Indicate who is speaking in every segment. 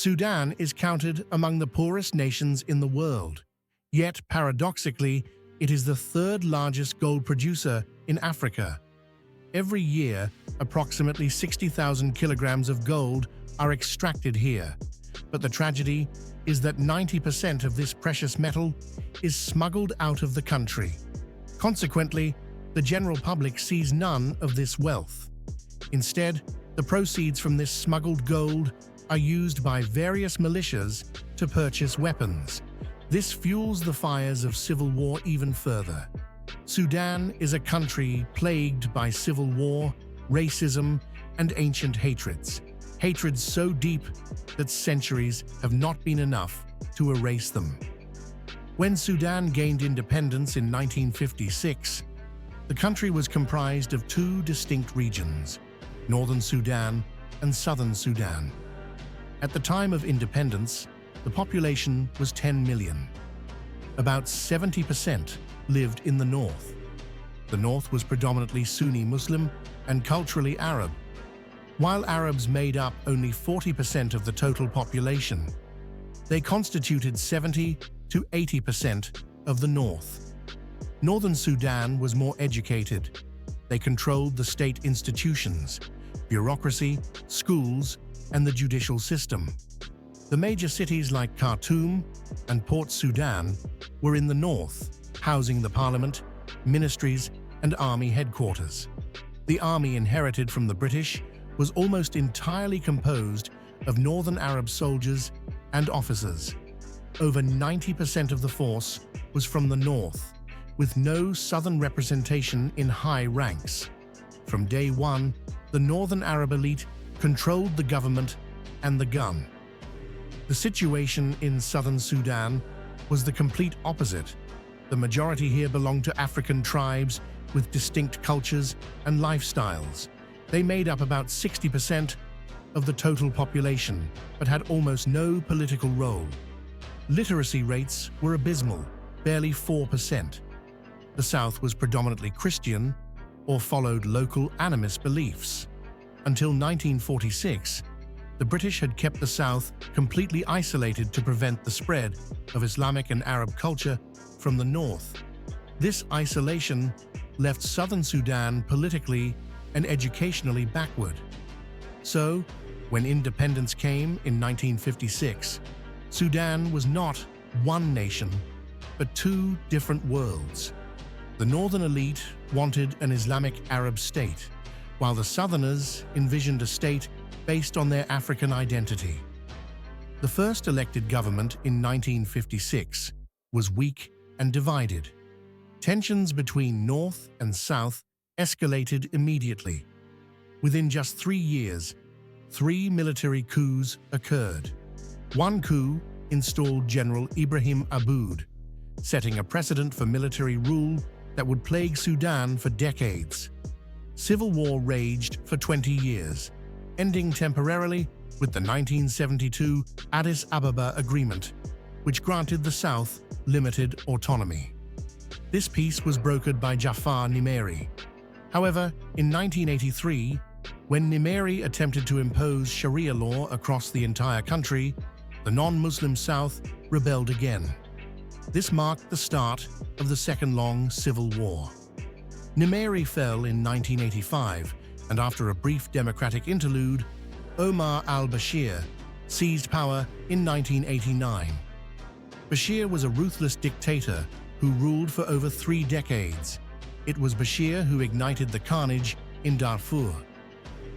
Speaker 1: Sudan is counted among the poorest nations in the world, yet paradoxically, it is the third largest gold producer in Africa. Every year, approximately 60,000 kilograms of gold are extracted here, but the tragedy is that 90% of this precious metal is smuggled out of the country. Consequently, the general public sees none of this wealth. Instead, the proceeds from this smuggled gold are used by various militias to purchase weapons. This fuels the fires of civil war even further. Sudan is a country plagued by civil war, racism, and ancient hatreds. Hatreds so deep that centuries have not been enough to erase them. When Sudan gained independence in 1956, the country was comprised of two distinct regions, Northern Sudan and Southern Sudan. At the time of independence, the population was 10 million. About 70% lived in the north. The north was predominantly Sunni Muslim and culturally Arab. While Arabs made up only 40% of the total population, they constituted 70 to 80% of the north. Northern Sudan was more educated. They controlled the state institutions, bureaucracy, schools, and the judicial system. The major cities like Khartoum and Port Sudan were in the north, housing the parliament, ministries, and army headquarters. The army inherited from the British was almost entirely composed of Northern Arab soldiers and officers. Over 90% of the force was from the north, with no southern representation in high ranks. From day one, the Northern Arab elite controlled the government and the gun. The situation in southern Sudan was the complete opposite. The majority here belonged to African tribes with distinct cultures and lifestyles. They made up about 60% of the total population, but had almost no political role. Literacy rates were abysmal, barely 4%. The South was predominantly Christian or followed local animist beliefs. Until 1946, the British had kept the South completely isolated to prevent the spread of Islamic and Arab culture from the North. This isolation left southern Sudan politically and educationally backward. So, when independence came in 1956, Sudan was not one nation, but two different worlds. The northern elite wanted an Islamic Arab state, while the southerners envisioned a state based on their African identity. The first elected government in 1956 was weak and divided. Tensions between North and South escalated immediately. Within just 3 years, 3 military coups occurred. One coup installed General Ibrahim Aboud, setting a precedent for military rule that would plague Sudan for decades. Civil war raged for 20 years, ending temporarily with the 1972 Addis Ababa Agreement, which granted the South limited autonomy. This peace was brokered by Jafar Nimeri. However, in 1983, when Nimeri attempted to impose Sharia law across the entire country, the non-Muslim South rebelled again. This marked the start of the second long civil war. Nimeri fell in 1985, and after a brief democratic interlude, Omar al-Bashir seized power in 1989. Bashir was a ruthless dictator who ruled for over 3 decades. It was Bashir who ignited the carnage in Darfur.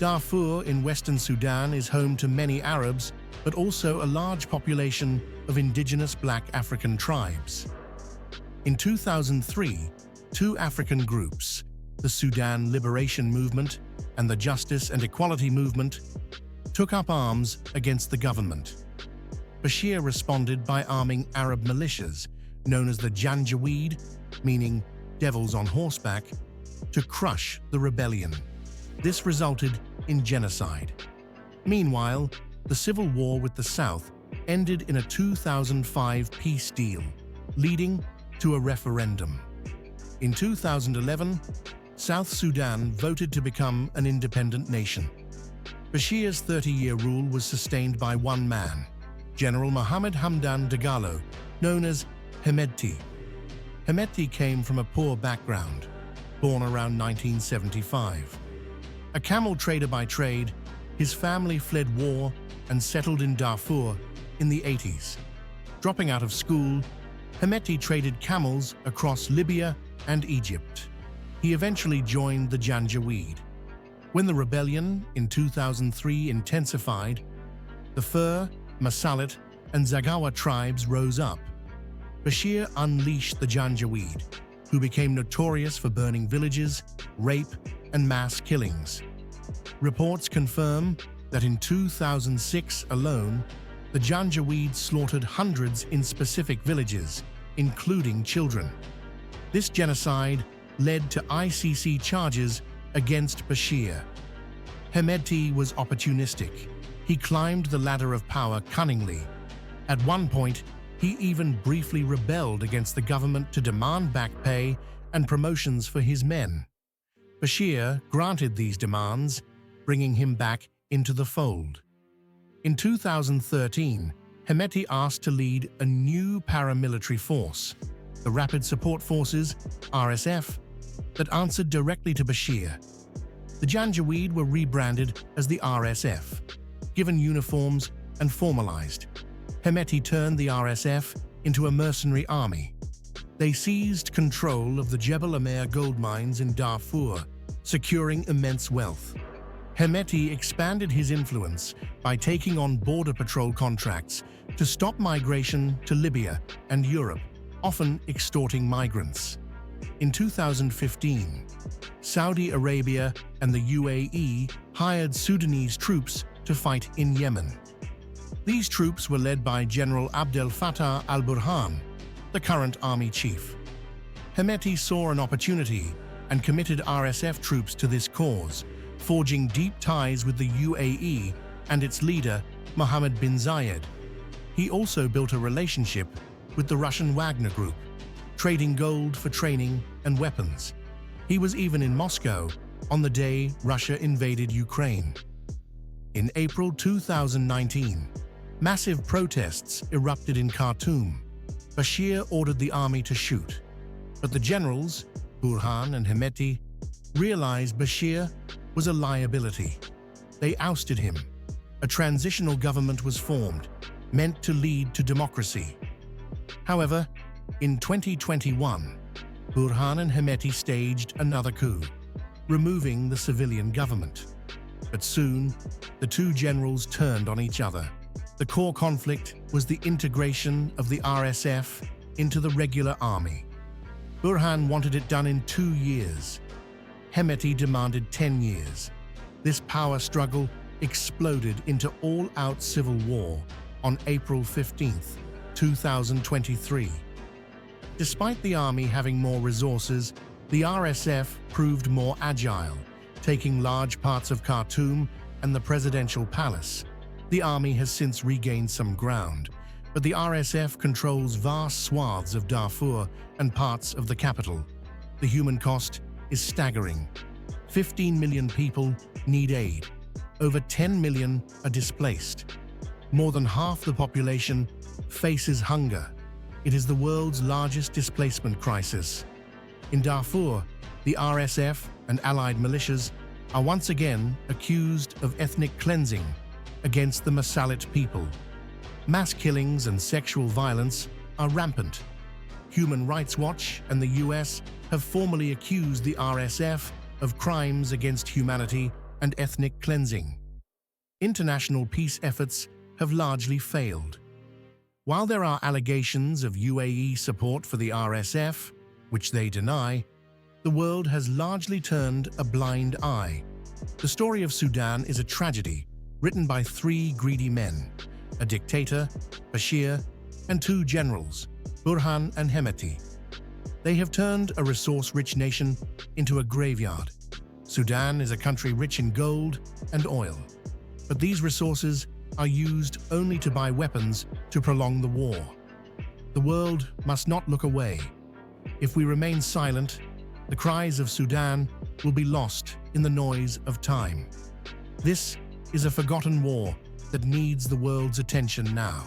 Speaker 1: Darfur in western Sudan is home to many Arabs, but also a large population of indigenous black African tribes. In 2003, 2 African groups, the Sudan Liberation Movement and the Justice and Equality Movement, took up arms against the government. Bashir responded by arming Arab militias, known as the Janjaweed, meaning devils on horseback, to crush the rebellion. This resulted in genocide. Meanwhile, the civil war with the South ended in a 2005 peace deal, leading to a referendum. In 2011, South Sudan voted to become an independent nation. Bashir's 30-year rule was sustained by one man, General Mohammed Hamdan Dagalo, known as Hemedti. Hemedti came from a poor background, born around 1975. A camel trader by trade, his family fled war and settled in Darfur in the 80s. Dropping out of school, Hemedti traded camels across Libya and Egypt. He eventually joined the Janjaweed. When the rebellion in 2003 intensified, the Fur, Masalit, and Zagawa tribes rose up. Bashir unleashed the Janjaweed, who became notorious for burning villages, rape, and mass killings. Reports confirm that in 2006 alone, the Janjaweed slaughtered hundreds in specific villages, including children. This genocide led to ICC charges against Bashir. Hemedti was opportunistic. He climbed the ladder of power cunningly. At one point, he even briefly rebelled against the government to demand back pay and promotions for his men. Bashir granted these demands, bringing him back into the fold. In 2013, Hemedti asked to lead a new paramilitary force, the Rapid Support Forces, RSF, that answered directly to Bashir. The Janjaweed were rebranded as the RSF, given uniforms and formalized. Hemedti turned the RSF into a mercenary army. They seized control of the Jebel Amer gold mines in Darfur, securing immense wealth. Hemedti expanded his influence by taking on border patrol contracts to stop migration to Libya and Europe, often extorting migrants. In 2015, Saudi Arabia and the UAE hired Sudanese troops to fight in Yemen. These troops were led by General Abdel Fattah al-Burhan, the current army chief. Hemedti saw an opportunity and committed RSF troops to this cause, forging deep ties with the UAE and its leader, Mohammed bin Zayed. He also built a relationship with the Russian Wagner Group, trading gold for training and weapons. He was even in Moscow on the day Russia invaded Ukraine. In April 2019, massive protests erupted in Khartoum. Bashir ordered the army to shoot, but the generals, Burhan and Hemedti, realized Bashir was a liability. They ousted him. A transitional government was formed, meant to lead to democracy. However, in 2021, Burhan and Hemedti staged another coup, removing the civilian government. But soon, the two generals turned on each other. The core conflict was the integration of the RSF into the regular army. Burhan wanted it done in 2 years. Hemedti demanded 10 years. This power struggle exploded into all-out civil war on April 15, 2023. Despite the army having more resources, the RSF proved more agile, taking large parts of Khartoum and the presidential palace. The army has since regained some ground, but the RSF controls vast swaths of Darfur and parts of the capital. The human cost is staggering. 15 million people need aid. Over 10 million are displaced. More than half the population faces hunger. It is the world's largest displacement crisis. In Darfur, the RSF and allied militias are once again accused of ethnic cleansing against the Masalit people. Mass killings and sexual violence are rampant. Human Rights Watch and the US have formally accused the RSF of crimes against humanity and ethnic cleansing. International peace efforts have largely failed. While there are allegations of UAE support for the RSF, which they deny, the world has largely turned a blind eye. The story of Sudan is a tragedy written by 3 greedy men, a dictator, Bashir, and 2 generals, Burhan and Hemedti. They have turned a resource-rich nation into a graveyard. Sudan is a country rich in gold and oil, but these resources are used only to buy weapons to prolong the war. The world must not look away. If we remain silent, the cries of Sudan will be lost in the noise of time. This is a forgotten war that needs the world's attention now.